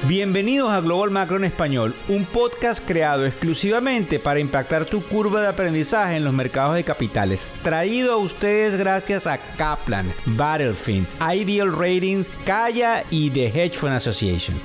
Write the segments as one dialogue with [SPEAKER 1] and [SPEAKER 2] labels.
[SPEAKER 1] Bienvenidos a Global Macro en Español, un podcast creado exclusivamente para impactar tu curva de aprendizaje en los mercados de capitales. Traído a ustedes gracias a Kaplan, Battlefield, Ideal Ratings, Kaya y The Hedge Fund Association.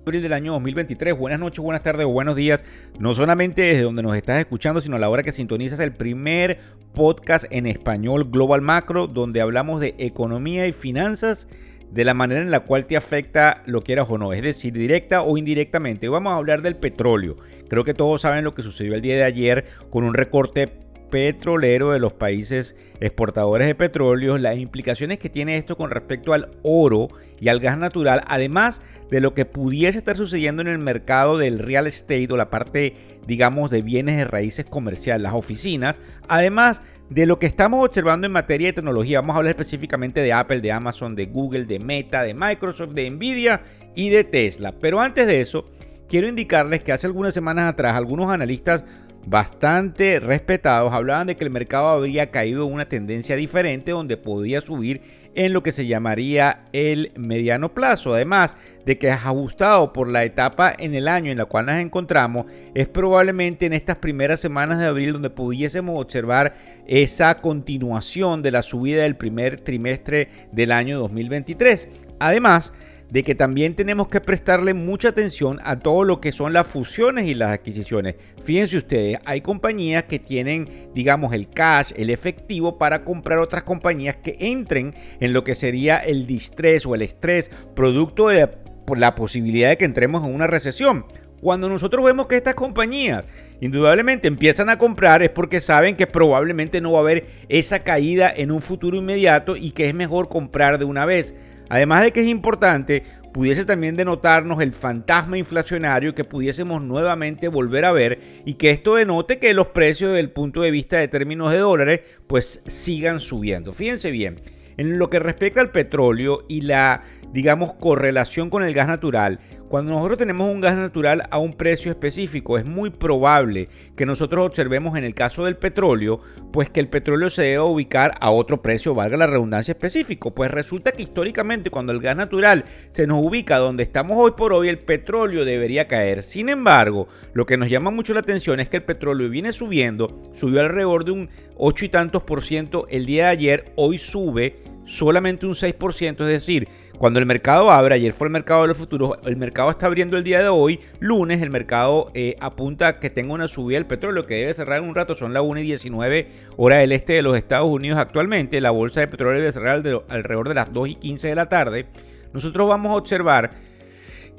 [SPEAKER 1] Abril del año 2023. Buenas noches, buenas tardes o buenos días, no solamente desde donde nos estás escuchando, sino a la hora que sintonizas el primer podcast en español Global Macro, donde hablamos de economía y finanzas de la manera en la cual te afecta, lo quieras o no, es decir, directa o indirectamente. Hoy vamos a hablar del petróleo. Creo que todos saben lo que sucedió el día de ayer con un recorte petrolero de los países exportadores de petróleo, las implicaciones que tiene esto con respecto al oro y al gas natural, además de lo que pudiese estar sucediendo en el mercado del real estate o la parte, digamos, de bienes de raíces comerciales, las oficinas, además de lo que estamos observando en materia de tecnología. Vamos a hablar específicamente de Apple, de Amazon, de Google, de Meta, de Microsoft, de Nvidia y de Tesla. Pero antes de eso, quiero indicarles que hace algunas semanas atrás algunos analistas bastante respetados hablaban de que el mercado habría caído en una tendencia diferente donde podía subir en lo que se llamaría el mediano plazo. Además de que es ajustado por la etapa en el año en la cual nos encontramos, es probablemente en estas primeras semanas de abril donde pudiésemos observar esa continuación de la subida del primer trimestre del año 2023. Además de que también tenemos que prestarle mucha atención a todo lo que son las fusiones y las adquisiciones. Fíjense ustedes, hay compañías que tienen, digamos, el cash, el efectivo para comprar otras compañías que entren en lo que sería el distrés o el estrés producto de la posibilidad de que entremos en una recesión. Cuando nosotros vemos que estas compañías indudablemente empiezan a comprar es porque saben que probablemente no va a haber esa caída en un futuro inmediato y que es mejor comprar de una vez. Además de que es importante, pudiese también denotarnos el fantasma inflacionario que pudiésemos nuevamente volver a ver y que esto denote que los precios desde el punto de vista de términos de dólares pues sigan subiendo. Fíjense bien, en lo que respecta al petróleo y la, digamos, correlación con el gas natural, cuando nosotros tenemos un gas natural a un precio específico, es muy probable que nosotros observemos en el caso del petróleo, pues que el petróleo se deba ubicar a otro precio, valga la redundancia, específico. Pues resulta que históricamente cuando el gas natural se nos ubica donde estamos hoy por hoy, el petróleo debería caer. Sin embargo, lo que nos llama mucho la atención es que el petróleo viene subiendo, subió alrededor de un 8 y tantos % el día de ayer, hoy sube solamente un 6%, es decir, cuando el mercado abre, ayer fue el mercado de los futuros, el mercado está abriendo el día de hoy, lunes, el mercado apunta a que tenga una subida del petróleo que debe cerrar en un rato, son las 1:19 hora del este de los Estados Unidos actualmente, la bolsa de petróleo debe cerrar alrededor de las 2:15 de la tarde. Nosotros vamos a observar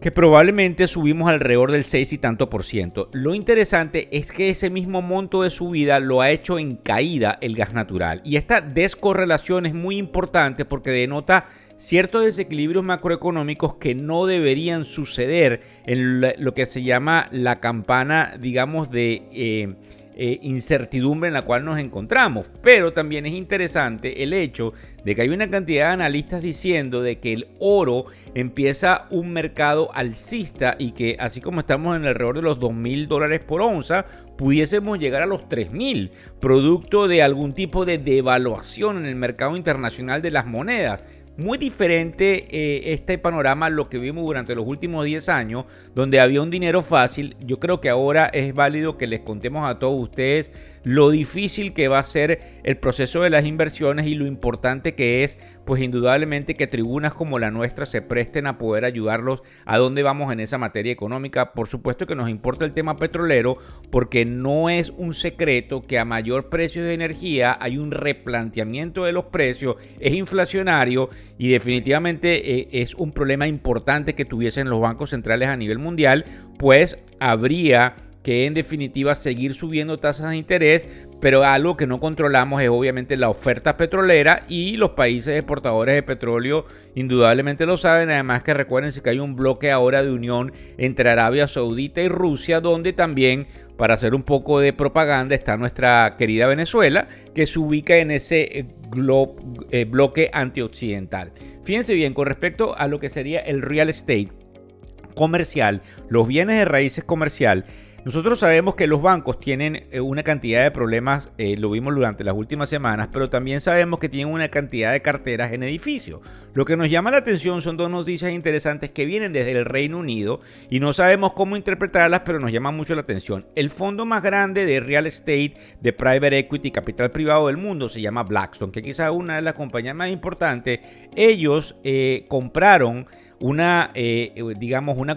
[SPEAKER 1] que probablemente subimos alrededor del 6 y tanto %. Lo interesante es que ese mismo monto de subida lo ha hecho en caída el gas natural. Y esta descorrelación es muy importante porque denota ciertos desequilibrios macroeconómicos que no deberían suceder en lo que se llama la campana, digamos, de incertidumbre en la cual nos encontramos. Pero también es interesante el hecho de que hay una cantidad de analistas diciendo de que el oro empieza un mercado alcista y que así como estamos en alrededor de los $2,000 por onza, pudiésemos llegar a los 3,000, producto de algún tipo de devaluación en el mercado internacional de las monedas. Muy diferente este panorama a lo que vimos durante los últimos 10 años, donde había un dinero fácil. Yo creo que ahora es válido que les contemos a todos ustedes lo difícil que va a ser el proceso de las inversiones y lo importante que es, pues indudablemente que tribunas como la nuestra se presten a poder ayudarlos a dónde vamos en esa materia económica. Por supuesto que nos importa el tema petrolero porque no es un secreto que a mayor precio de energía hay un replanteamiento de los precios, es inflacionario y definitivamente es un problema importante que tuviesen los bancos centrales a nivel mundial, pues habría que en definitiva seguir subiendo tasas de interés, pero algo que no controlamos es obviamente la oferta petrolera y los países exportadores de petróleo indudablemente lo saben. Además que recuérdense que hay un bloque ahora de unión entre Arabia Saudita y Rusia, donde también, para hacer un poco de propaganda, está nuestra querida Venezuela, que se ubica en ese bloque antioccidental. Fíjense bien, con respecto a lo que sería el real estate comercial, los bienes de raíces comercial, Nosotros sabemos que los bancos tienen una cantidad de problemas, lo vimos durante las últimas semanas, pero también sabemos que tienen una cantidad de carteras en edificios. Lo que nos llama la atención son dos noticias interesantes que vienen desde el Reino Unido y no sabemos cómo interpretarlas, pero nos llama mucho la atención. El fondo más grande de real estate, de private equity, capital privado del mundo, se llama Blackstone, que quizás es una de las compañías más importantes. Ellos compraron una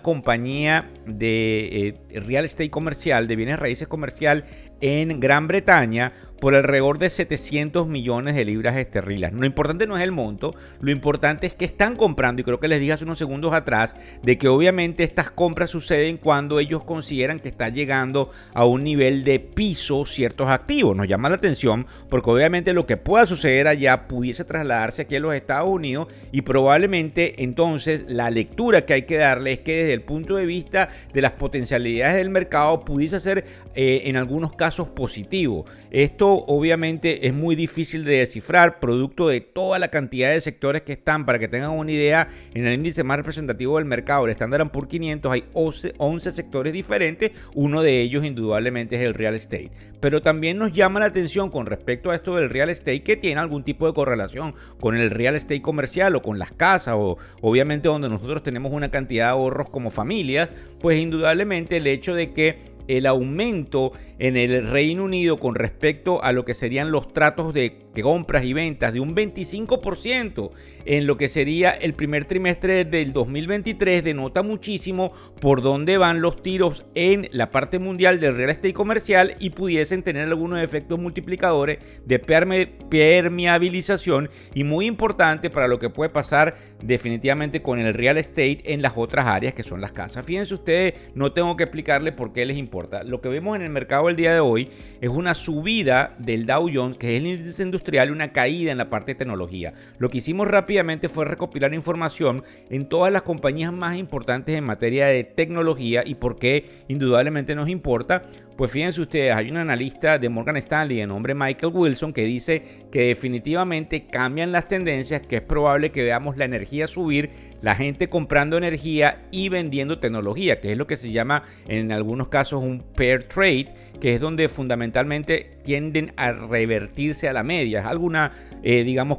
[SPEAKER 1] compañía de real estate comercial, de bienes raíces comercial en Gran Bretaña por alrededor de 700 millones de libras esterlinas. Lo importante no es el monto, lo importante es que están comprando, y creo que les dije hace unos segundos atrás, de que obviamente estas compras suceden cuando ellos consideran que está llegando a un nivel de piso ciertos activos. Nos llama la atención porque obviamente lo que pueda suceder allá pudiese trasladarse aquí a los Estados Unidos, y probablemente entonces la lectura que hay que darle es que desde el punto de vista de las potencialidades del mercado pudiese ser en algunos casos positivo. Esto obviamente es muy difícil de descifrar, producto de toda la cantidad de sectores que están. Para que tengan una idea, en el índice más representativo del mercado, el Standard & Poor's 500, hay 11 sectores diferentes. Uno de ellos indudablemente es el real estate. Pero también nos llama la atención con respecto a esto del real estate, que tiene algún tipo de correlación con el real estate comercial o con las casas, o obviamente donde nosotros tenemos una cantidad de ahorros como familias. Pues indudablemente el hecho de que el aumento en el Reino Unido con respecto a lo que serían los tratos de compras y ventas de un 25% en lo que sería el primer trimestre del 2023 denota muchísimo por dónde van los tiros en la parte mundial del real estate comercial, y pudiesen tener algunos efectos multiplicadores de permeabilización, y muy importante para lo que puede pasar definitivamente con el real estate en las otras áreas que son las casas. Fíjense ustedes, no tengo que explicarles por qué les importa. Lo que vemos en el mercado el día de hoy es una subida del Dow Jones, que es el índice industrial, y una caída en la parte de tecnología. Lo que hicimos rápidamente fue recopilar información en todas las compañías más importantes en materia de tecnología. ¿Y por qué indudablemente nos importa? Pues fíjense ustedes, hay un analista de Morgan Stanley de nombre Michael Wilson que dice que definitivamente cambian las tendencias, que es probable que veamos la energía subir, la gente comprando energía y vendiendo tecnología, que es lo que se llama en algunos casos un pair trade, que es donde fundamentalmente tienden a revertirse a la media. Es alguna,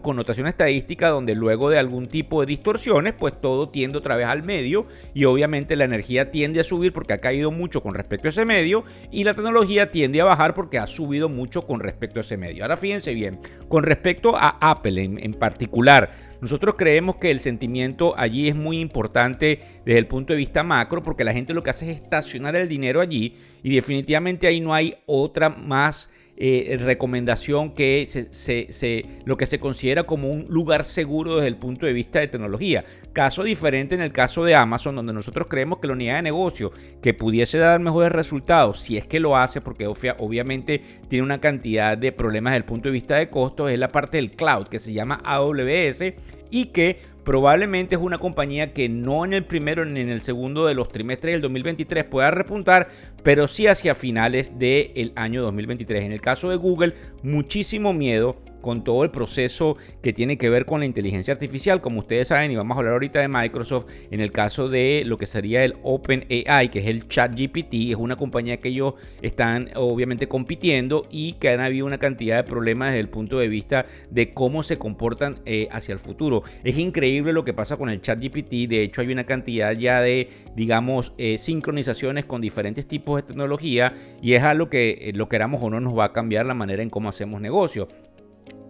[SPEAKER 1] connotación estadística donde luego de algún tipo de distorsiones, pues todo tiende otra vez al medio, y obviamente la energía tiende a subir porque ha caído mucho con respecto a ese medio, y la tecnología tiende a bajar porque ha subido mucho con respecto a ese medio. Ahora fíjense bien, con respecto a Apple en particular, nosotros creemos que el sentimiento allí es muy importante desde el punto de vista macro, porque la gente lo que hace es estacionar el dinero allí, y definitivamente ahí no hay otra más recomendación que lo que se considera como un lugar seguro desde el punto de vista de tecnología. Caso diferente en el caso de Amazon, donde nosotros creemos que la unidad de negocio que pudiese dar mejores resultados, si es que lo hace, porque obviamente tiene una cantidad de problemas desde el punto de vista de costos, es la parte del cloud, que se llama AWS, y que probablemente es una compañía que no en el primero ni en el segundo de los trimestres del 2023 pueda repuntar, pero sí hacia finales del año 2023. En el caso de Google, muchísimo miedo con todo el proceso que tiene que ver con la inteligencia artificial, como ustedes saben, y vamos a hablar ahorita de Microsoft. En el caso de lo que sería el OpenAI, que es el ChatGPT, es una compañía que ellos están obviamente compitiendo, y que han habido una cantidad de problemas desde el punto de vista de cómo se comportan hacia el futuro. Es increíble lo que pasa con el ChatGPT. De hecho, hay una cantidad ya de, sincronizaciones con diferentes tipos de tecnología, y es algo que, lo queramos o no, nos va a cambiar la manera en cómo hacemos negocio.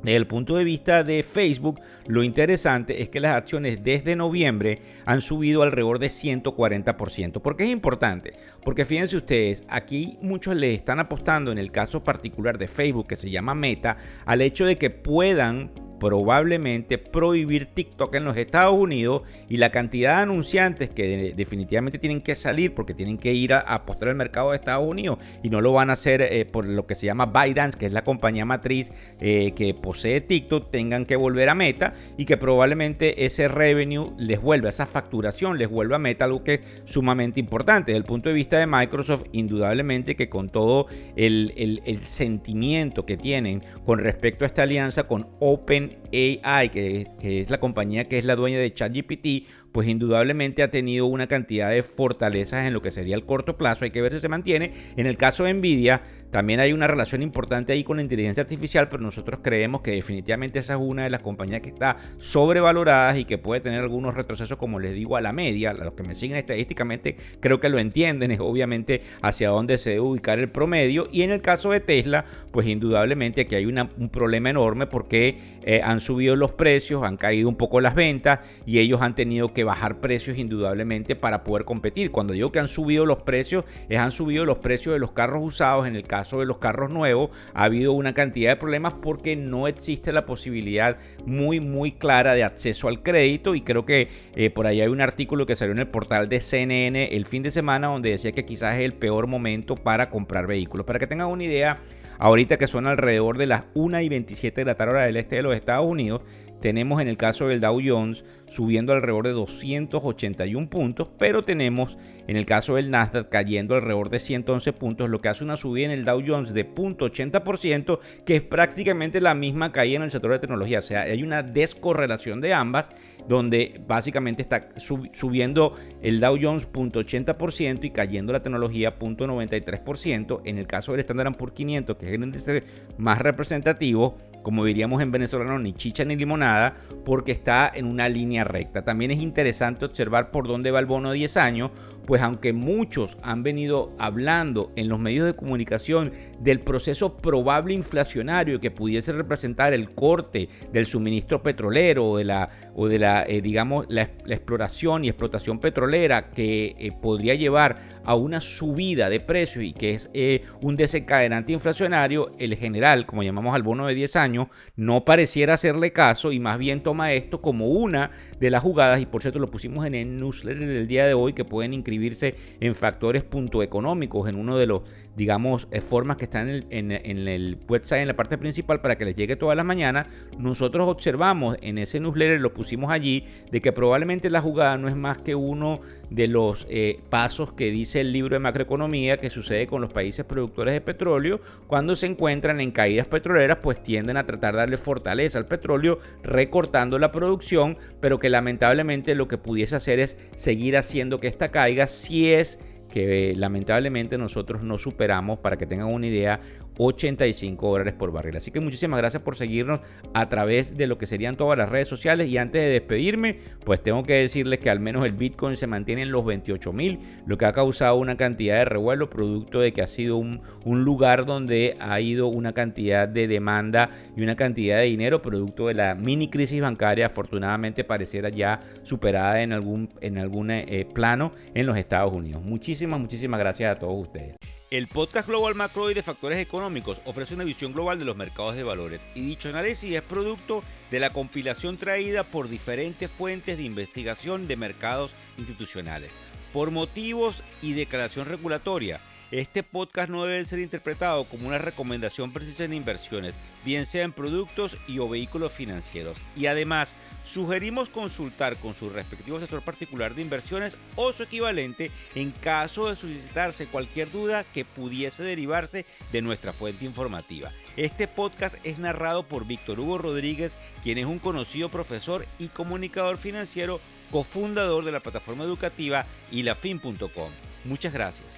[SPEAKER 1] Desde el punto de vista de Facebook, lo interesante es que las acciones desde noviembre han subido alrededor de 140%. ¿Por qué es importante? Porque fíjense ustedes, aquí muchos le están apostando, en el caso particular de Facebook, que se llama Meta, al hecho de que puedan probablemente prohibir TikTok en los Estados Unidos, y la cantidad de anunciantes que definitivamente tienen que salir porque tienen que ir a apostar al mercado de Estados Unidos, y no lo van a hacer por lo que se llama ByteDance, que es la compañía matriz que posee TikTok, tengan que volver a Meta, y que probablemente ese revenue les vuelva, esa facturación les vuelva a Meta, algo que es sumamente importante. Desde el punto de vista de Microsoft, indudablemente que con todo el sentimiento que tienen con respecto a esta alianza con OpenAI, que es la compañía que es la dueña de ChatGPT, pues indudablemente ha tenido una cantidad de fortalezas en lo que sería el corto plazo. Hay que ver si se mantiene. En el caso de Nvidia, también hay una relación importante ahí con la inteligencia artificial, pero nosotros creemos que definitivamente esa es una de las compañías que está sobrevalorada y que puede tener algunos retrocesos, como les digo, a la media. A los que me siguen estadísticamente creo que lo entienden, es obviamente hacia dónde se debe ubicar el promedio. Y en el caso de Tesla, pues indudablemente aquí hay un problema enorme porque han subido los precios, han caído un poco las ventas y ellos han tenido que bajar precios indudablemente para poder competir. Cuando digo que han subido los precios, han subido los precios de los carros usados. En el caso de los carros nuevos ha habido una cantidad de problemas porque no existe la posibilidad muy clara de acceso al crédito, y creo que por ahí hay un artículo que salió en el portal de CNN el fin de semana donde decía que quizás es el peor momento para comprar vehículos. Para que tengan una idea, ahorita que son alrededor de las 1:27 de la tarde hora del este de los Estados Unidos, tenemos en el caso del Dow Jones subiendo alrededor de 281 puntos, pero tenemos en el caso del Nasdaq cayendo alrededor de 111 puntos, lo que hace una subida en el Dow Jones de 0.80%, que es prácticamente la misma caída en el sector de tecnología. O sea, hay una descorrelación de ambas, donde básicamente está subiendo el Dow Jones 0.80% y cayendo la tecnología 0.93%. En el caso del Standard & Poor's 500, que es el índice más representativo, como diríamos en venezolano, ni chicha ni limonada, porque está en una línea recta. También es interesante observar por dónde va el bono de 10 años, pues aunque muchos han venido hablando en los medios de comunicación del proceso probable inflacionario que pudiese representar el corte del suministro petrolero o de la exploración y explotación petrolera, que podría llevar a una subida de precios y que es un desencadenante inflacionario, el general, como llamamos al bono de 10 años, no pareciera hacerle caso y más bien toma esto como una de las jugadas. Y por cierto, lo pusimos en el newsletter del día de hoy, que pueden inscribirse en factores.económicos, en uno de los, formas que están en el website, en la parte principal, para que les llegue todas las mañanas. Nosotros observamos en ese newsletter, lo pusimos allí, de que probablemente la jugada no es más que uno de los pasos que dice el libro de macroeconomía que sucede con los países productores de petróleo. Cuando se encuentran en caídas petroleras, pues tienden a tratar de darle fortaleza al petróleo recortando la producción, pero que lamentablemente lo que pudiese hacer es seguir haciendo que esta caiga, si es que lamentablemente nosotros no superamos, para que tengan una idea, $85 por barril. Así que muchísimas gracias por seguirnos a través de lo que serían todas las redes sociales. Y antes de despedirme, pues tengo que decirles que al menos el Bitcoin se mantiene en los 28,000, lo que ha causado una cantidad de revuelo, producto de que ha sido un lugar donde ha ido una cantidad de demanda y una cantidad de dinero, producto de la mini crisis bancaria, afortunadamente pareciera ya superada en algún plano en los Estados Unidos. Muchísimas gracias a todos ustedes. El podcast Global Macro y de Factores Económicos ofrece una visión global de los mercados de valores, y dicho análisis es producto de la compilación traída por diferentes fuentes de investigación de mercados institucionales. Por motivos y declaración regulatoria, este podcast no debe ser interpretado como una recomendación precisa en inversiones, bien sea en productos y o vehículos financieros. Y además, sugerimos consultar con su respectivo asesor particular de inversiones o su equivalente en caso de suscitarse cualquier duda que pudiese derivarse de nuestra fuente informativa. Este podcast es narrado por Víctor Hugo Rodríguez, quien es un conocido profesor y comunicador financiero, cofundador de la plataforma educativa ilafin.com. Muchas gracias.